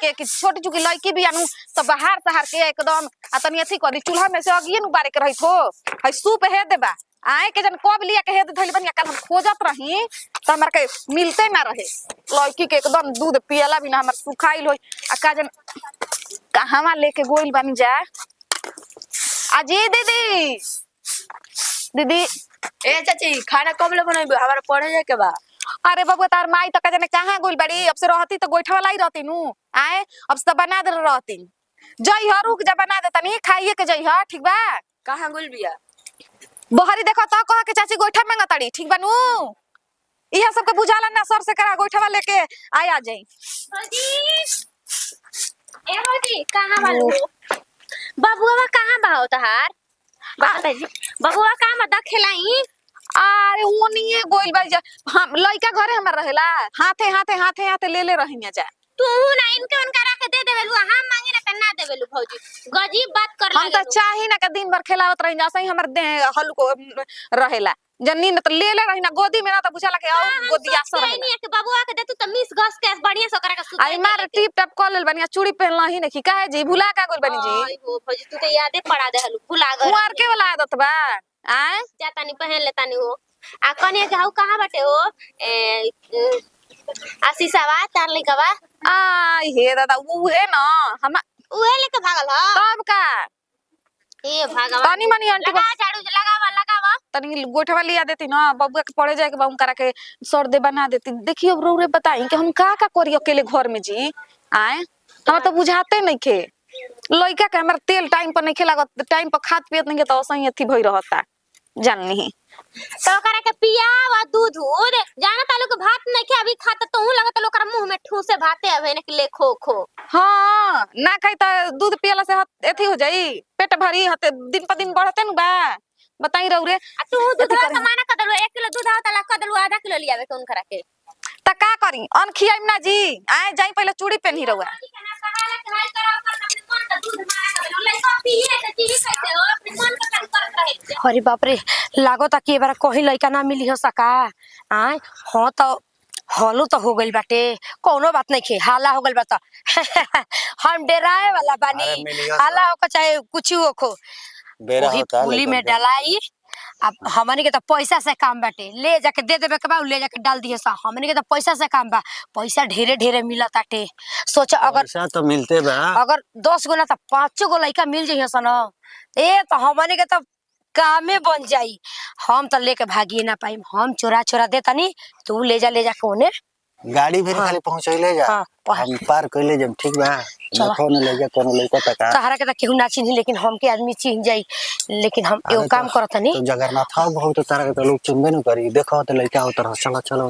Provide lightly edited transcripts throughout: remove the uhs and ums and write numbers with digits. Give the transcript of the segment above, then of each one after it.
के कि छोटी चुकी लड़की भी आनु तो बाहर सहार के एकदम आ तनी अथी कर दी चूल्हा में से अगिए नु बारे के रही थो है सूप हे देबा आए के जन कब लिया के हे धइल बनिया कल हम खोजत रही त हमरा के मिलते ना रहे लड़की के एकदम दूध पियला बिना हमर सुखाइल होई आ का जन कहवा लेके गोइल बनी जा अजी दीदी दीदी ए चाची खाना कब ले बनाइबे हमारा पढ़े जाए के बा। अरे बाबू तार माई तो कजने कहां गोइल बड़ी अब से रहती तो गोइठा वाला ही रहती नु आए अब से बना दे रहती जई ह रुक जा बना दे तनी खाइए के जई ह ठीक बा कहां गुल बिया बहरी देखो तो कह के चाची गोइठा मांगा तड़ी ठीक बा नु इहा सब के बुझाला ना सर से करा गोइठा लेके आ जाई हजी ए हजी कहां बालू बबुआ कहां बा हो तहार बात जी बबुआ कहां मत खेलाई अरे ओनिए गोइल बाई जा हम लइका घरे हमर रहेला हाथे हाथे हाथे हाथे ले ले रहिया जा तू ना इनके उनका रख दे देवेलु हम मांगे ना त ना देवेलु भौजी गजीब बात कर हम तो चाही ना के दिन भर खेलावत रही जा सही हमर हल्लू को रहेला जन्नी न त ले ले रही ना गोदी में ना त बुझाला के और गोदिया सर रही नहीं के बबुआ के दे तू त मिस घस के बढ़िया से करा के सुत आई मार टिप टप कर लेल बनिया चूड़ी पहनला ही नहीं काहे जी भुला का गोल बनी जी आई हो भौजी तू तो यादे पड़ा दे हलू भुला गए कुंवर के वाला आदत बा आए जाता नहीं पहन लेता नहीं हो आ कनिया के हाउ कहां बाटे हो ए आशीषवा तार लेकवा आई हे दादा ऊ है ना हम उहे लेके भागल ह तब का ए भगवान तनी मनी आंटी लगा झाड़ू लगावा तनी गोठवा लिया देती ना बबुआ के पड़े जाए के बा उनकरा के सर दे बना देती देखिए अब रे बताई कि हम का करी अकेले घर में जी आए हम तो बुझाते नहीं खे लइका के हमर तेल टाइम पर नहीं खेलागत टाइम पर खात पियत नहीं के तो सही अथी भई रहता जाननी तो करा के पियावा दूध जाना तालू के भात नहीं के अभी खाता तो लगत लोकर मुंह में ठूसे भाते अबे ने ले खो खो हां ना खाई त दूध पियला से एथी हो जाई पेट भरी हते दिन पर दिन बढ़ते नु बा बताई रहू रे तू दूध का माना कर दलो 1 किलो दूध आवता ला कर दलो आधा किलो लियावे के उन करा के त का करी अन खियाई ना जी आए जाई पहले चूड़ी पहनी रहुआ अरे बाप रे लागो ता कि बार कहीं लइका ना मिली हो सका आय हां तो हलो तो हो गइल बाटे कोनो बात नहीं खे हाला हो गइल बा हम डराए वाला बानी हाला हो चाहे कुछ हो खो बेरा होता पुली में डलाई अब हमनी के तो पैसा से काम बाटे ले जाके दे देबे के बा ले जाके डाल दिए सा हमनी के तो पैसा से काम बा पैसा ढेरे ढेरे मिला ताटे सोच अगर पैसा तो मिलते बा अगर 10 गो ना तो 5 गो लइका मिल जइए सन ए तो हमनी के तो कामे बन जाई हम तो लेके भागिए ना पाई हम चोरा चोरा दे तनी तू ले जा कोने गाड़ी भी खाली पहुंचैले जा हम पार कइले जब ठीक बा कोनो ले जा कोनो लइका तका तहरा के त केहू ना चिन्ही लेकिन हम के आदमी चिन्ह जाई लेकिन हम एगो काम करत नहीं तो जगन्नाथ बहुत तारा के तो लोग चिन्हबे न करी देखो तो लइका उतर चलो चलो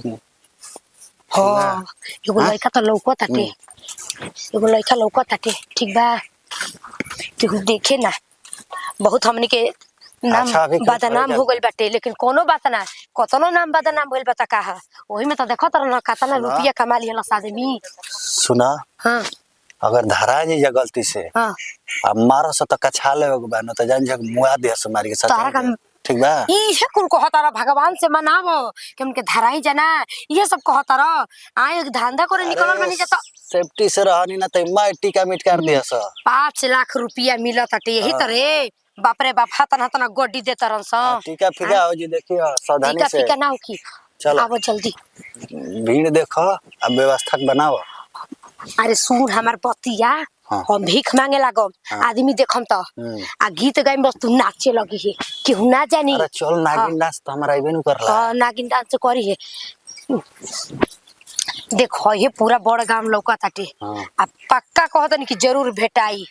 हां एगो लइका तो लौकत ताटे एगो लइका लौकत ताटे ठीक बा केहू देखे ना बहुत हमनी के नाम बदनाम हो गइल बाटे लेकिन कोनो बात ना कतनो नाम बदनाम होइल बता का ओही में तो देखो तर ना कतना रुपया कमा लिहला आदमी सुना हां अगर धरा जी जा गलती से हां अब मारो से तो कछा लेवे के बा न त जान जग मुआ दे से मार के साथ ठीक बा ई है कुल कहतारा भगवान से मनावो कि हमके धराई जना ये सब कहतारा आए धंधा करे निकलल बनी जाता सेफ्टी से रहनी ना त मैं टीका मिट कर दिया स 5 लाख रुपया मिलत ताटे यही तरे बाप रे बाप हाथ ना गोडी दे तरन स टीका फिका हो जी देखियो सावधानी से टीका फिका ना हो की चलो आवो जल्दी भीड़ देखो अब व्यवस्था बनाओ अरे सुन हमार बतिया हम भीख मांगे लागो आदमी देखम तो आ गीत गाइम बस तू नाचे लगी है केहू ना जानी अरे चल नागिन डांस तो हमरा आइबे न करला हां नागिन डांस करी है देखो ये पूरा बड़ गांव लौका ताटे आ पक्का कहतनी कि जरूर भेटाई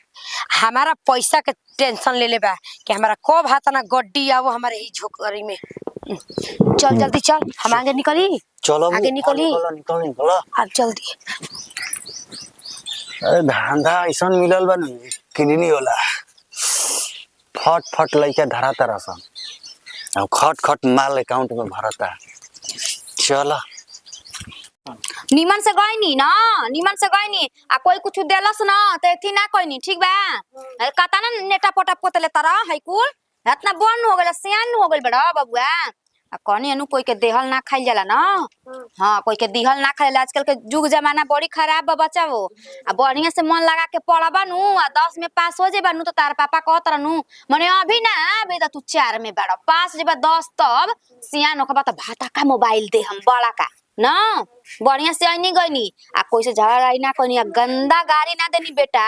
हमारा पैसा के टेंशन ले लेबा कि हमारा कब हाथ ना गड्डी आवो हमारे ही झोकरी में चल जल्दी चल हम आगे निकली चलो आगे निकली निकलो अब जल्दी अरे धंधा ऐसा मिलल बा किडनी होला फट फट लइका धरा तरह सन अब खट खट माल अकाउंट में भरता चलो निमन से गइनी ना निमन से गइनी आ कोई कुछ देलस ना त एथी ना कइनी ठीक बा कता ना नेटा पोटा पोतले तरह है कुल इतना बन हो गेल सियान हो गेल बड़ा बबुआ आ कौनी अनु कोई के देहल ना खाइल जाला ना। हाँ कोई के दिहल ना खाइल। आजकल के युग जमाना बड़ी खराब बा बच्चा वो। आ बढ़िया से मन लगा के पढ़बा नु आ 10 में पास हो जेबा नु तो तार पापा कहत रहनु मने अभी ना अबे तो तू 4 में बड़ा पास जेबा 10 तब सियान होखबा तो भाता का मोबाइल दे हम बड़ा का ना बढ़िया से आईनी गईनी आ कोई से झगड़ा आई ना कोनी गंदा गाड़ी ना देनी बेटा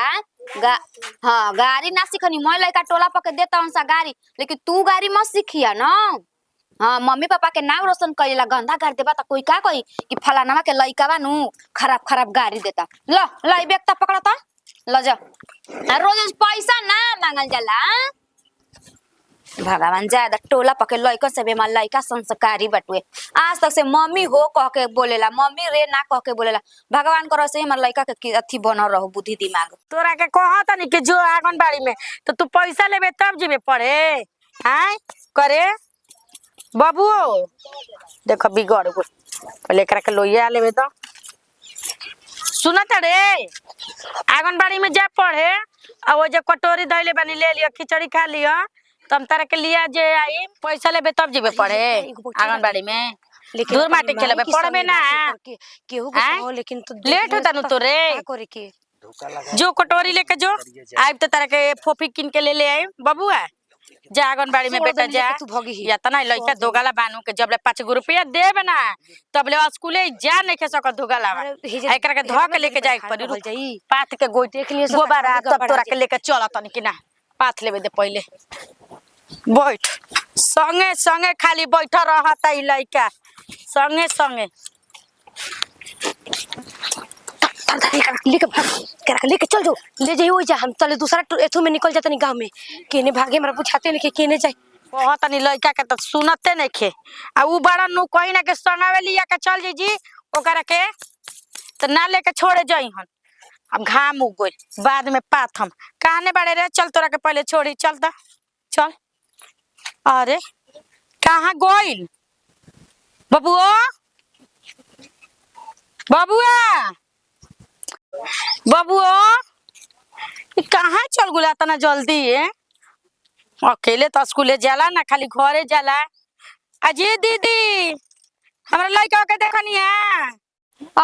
हाँ गाड़ी ना सीखनी मैं लड़का टोला पके देता हूँ सा गाड़ी लेकिन तू गाड़ी मत सीखिया ना। हाँ मम्मी पापा के नाम रोशन करेला गंदा कर देबा तो कोई का कोई कि फलाना के लड़का बा नु खराब खराब गाड़ी देता लो लाई बैग ता पकड़ता ल जा रोज पैसा ना मांगल जाला। भगवान ज्यादा टोला पके लड़का से बेमा लड़का संस्कारी बटुए आज तक से मम्मी हो कह के बोलेला मम्मी रे ना कह के बोलेला भगवान करो से हमर लड़का के अथी बनल रहो बुद्धि दिमाग। तोरा के कहत नहीं कि जो आंगनबाड़ी में तो तू पैसा लेबे तब जेबे पढ़े हैं करे बाबू देखो बिगड़ गो पहले एकरा के लोइया लेबे तो सुनत रे आंगनबाड़ी में जा पढ़े और वो जो कटोरी धइले बनी ले लियो खिचड़ी खा लियो तम तारा के लिया जे आई पैसा लेबे तब जेबे पढ़े आंगनबाड़ी में दूर माटी के लेबे पढ़बे ना केहू के हो लेकिन तो लेट होता नु तोरे करे के जो कटोरी लेके जो आइब तो तारा के फोफी किन के ले आई बबुआ जा आंगनबाड़ी में बेटा जा या तना लइका दोगाला बानू के जब ले 5 रुपया देबे ना तब ले स्कूले जा नहीं के सक दोगाला एकरा के ध के लेके जाए पड़ी रुक जाई पात के गोइटे के लिए गोबारा तब तोरा के लेके चल तनी कि ना पाथ लेबे दे पहले बैठ संगे संगे खाली बैठ रहता ई लइका संगे संगे लेके चल जाओ ले जाइए वही जा हम चले दूसरा एथु में निकल जाते नहीं गांव में केने भागे हमरा पूछाते नहीं केने जाए कहत नहीं लइका के तो सुनते नहीं खे आ उ बड़ा नु कहीं ना के संगावे लिया के चल जी ओकरा के तो ना लेके छोड़े जाई हन अब घाम उग गइल बाद में पात हम कहने बड़े रे चल तोरा के पहले छोड़ी चल ता चल अरे कहाँ गइल बबुआ बबुआ बबुआ कहाँ चल गुला तना जल्दी है अकेले तो स्कूले जाला ना खाली घरे जाला अजय दीदी हमरा लड़का के देखनी है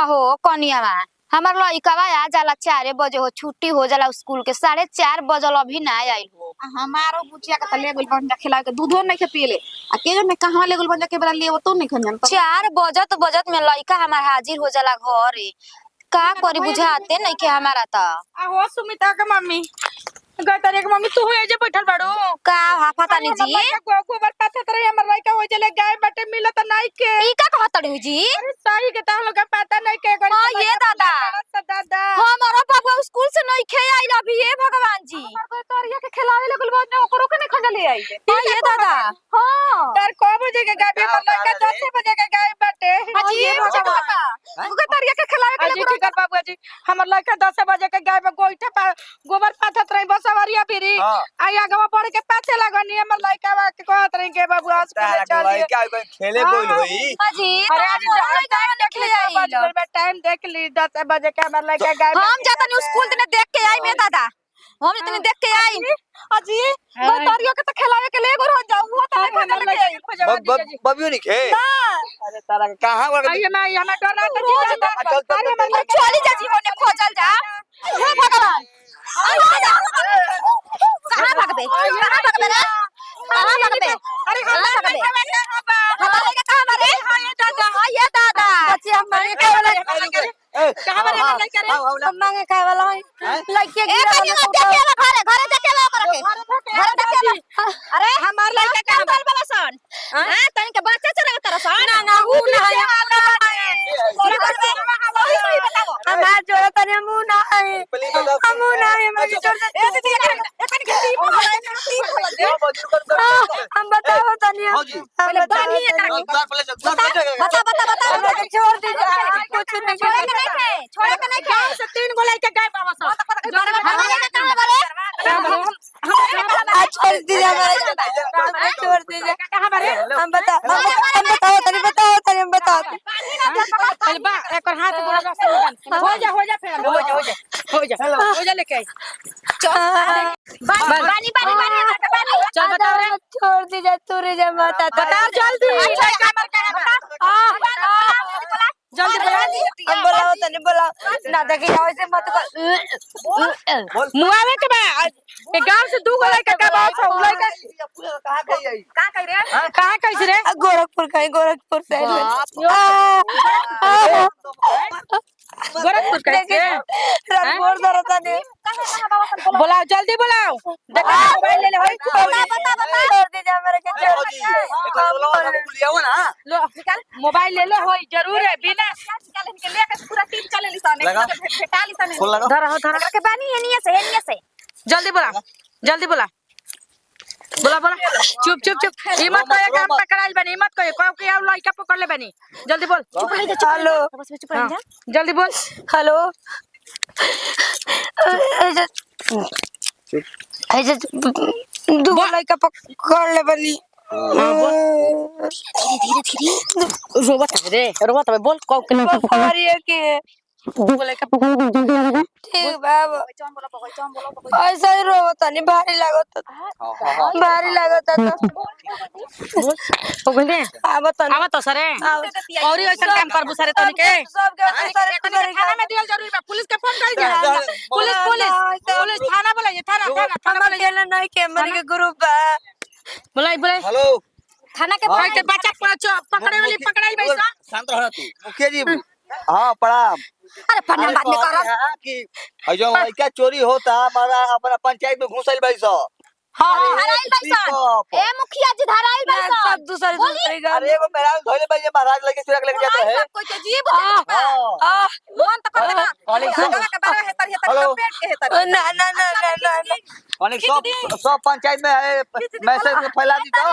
आहो कनियावा हमार लड़का आ जाला 4 बजे हो छुट्टी हो जाला स्कूल के 4:30 बजल अभी ना आइल हो हमारो बुचिया के ले गेल बन जा खिला के दूधो नहीं के पिएले आ के जने कहां ले गेल बन जा के बरा लिए तो नहीं खन 4 बजत में लड़का हमार हाजिर हो जाला घरे का करी बुझाते नहीं के हमारा ता हो सुमिता के मम्मी गटर एक मम्मी तू एजे बैठल बाड़ू का हाफता नहीं जी गोबर पाथत रही हमर लइका हो जले गाय बटे मिलत नहीं के ई का कहत रही जी अरे सही के ता लोग पता नहीं के गरी हां ये दादा दादा हमारा बाबू स्कूल से नहीं खे आइल अभी ये भगवान जी हमर तोरिया के खिलावे लगल बाद में ओकरो के नहीं खंजा ले आई हां ये दादा हां तर को बजे के गाय हमर लइका 10 बजे के गाय बटे हां ये भगवान ओकर तोरिया के खिलावे के ठीक कर बाबू जी हमर लइका 10 बजे के गाय में गोइठा गोबर पाथत रही बसवरिया फिरी आई आगवा पड़ के पाछे लगनी हमर लइका बा के कहत रही के बाबू स्कूल चल लइका कोई खेले कोई होई हाजी अरे आज देख ले टाइम देख ली 10 बजे के हमर लइका गाय हम जाता नहीं स्कूल तने देख के आई में दादा हम इतने देख के आई अजी वो तोरिया के तो खिलावे के ले गो रह जाऊ वो तो नहीं खंजा ले आई बबियो नहीं खे अरे तारा कहां आई मैं हमें डर रहा अरे चली जा जी होने खोजल जा हे भगवान कहां भागबे रे कहां भागबे अरे कहां भागबे हमारे के कहां मारे हां ये दादा बच्चे हमारे के वाला कहां मारे हमर लइका रे हम मांगे खाए वाला है लइके गिरा घरे घरे देखेला करके घरे देखेला अरे हमार लइका का बाल वाला सन हां तनी के बच्चा चला तरह सन ना ऊ ना सही बताओ हमार जोड़ा तने मुंह ना है हम ना है मेरी जोड़ ए दीदी एखन के टीप हम बताओ तनी पहले बानी बता छोड़ दीजिए कुछ नहीं छोड़े के नहीं खे से 3 गो लइका गाय बाबा सब हमारे के कहां बारे छोड़ दीजिए हमारे छोड़ दीजिए कहां बारे हम बताओ तनी बताओ पहले बा एकर हाथ गोड़ रास्ते में बांध हो जा फिर हो जा लेके आई बानी चल बताओ रे छोड़ दीजिए तू रे माता बताओ जल्दी जल्दी हम बोलाओ तने बोलाओ ना देखी ऐसे मत कर मुआवे के बा ए गांव से दू गो लड़का का बात हो लड़का का कह रे कहां कैसे रे गोरखपुर से गोरखपुर कैसे रनपुर दरता ने बुलाओ जल्दी बुलाओ देखा मोबाइल ले ले होई बता छोड़ दीजिए मेरे के छोड़ लो निकाल मोबाइल ले ले होई जरूर है बिना निकाल इनके लेके पूरा टीम चले लिसाने भेटा लिसाने धरा के बानी एनिए से जल्दी बुला चुप हिम्मत को काम पकड़ाइल बनी हिम्मत को के आउ लइका पकड़ ले बनी जल्दी बोल हेलो जल्दी बोल हेलो ऐसे दू लड़का पकड़ ले बनी रोबत बोल को हमारी के दूगो लइका ठीक बाबा ऐसा ही रोता नहीं भारी लागत तो हो गइले आवत आवा तो सरे औरी ऐसा काम करबू सरे तनी के सब के सारे थाना में दियल जरूरी बा पुलिस के फोन कर दे पुलिस थाना बुलाइए थाना बुलाइए नहीं के मन के ग्रुप बा बुलाई हेलो थाना के भाई के बच्चा पकड़े वाली पकड़ाई बैसा शांत रह तू मुखिया जी हाँ प्रणाम अरे प्रणाम बाद में करब कि जो लड़का चोरी होता हमारा अपना पंचायत में घुसल बैसो हां धराइल बैसन ए मुखिया जी धराइल बैसन सब दूसरे का अरे एगो मेरा धोले भाई महाराज लगे चुरा के लेके जाता है कोई के जीव हाँ मन तो कर देना कॉलिंग के बारे है तर पेट के है तर ना कॉलिंग सब पंचायत में मैसेज फैला दी तो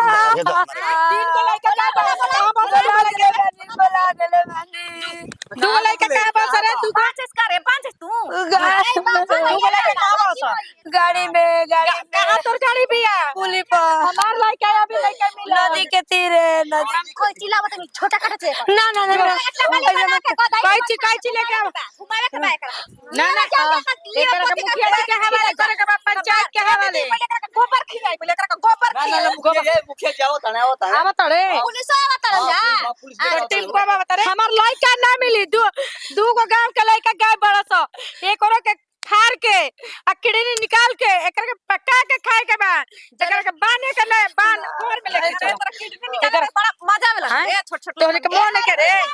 तीन को लइका का दूगो लइका का बस रे तू पांच तू गाड़ी में कहां तोर गाड़ी बिया पुली पर हमार लइका अभी लइका मिला नदी के तीरे नदी कोई चिल्लावत नहीं छोटा काटा छे ना कैची लेके आओ घुमावे के बाय कर ना एकर के मुखिया जी के हवाले करे के पंचायत के हवाले गोबर खियाई बोले कर गोबर मुखिया जाओ तने आवा तड़े पुलिस आवा तरन जा टीम को आवा तड़े हमर लइका ना मिली दू गो गांव के लइका गाय बड़स एक और के फाड़ के आ किडनी निकाल के एकर के पका के खाए के बा जकर के बाने के ना बान घर में लेके चलो किडनी निकाले बड़ा मजा आवेला ए छोट तोहरे के मोह नहीं करे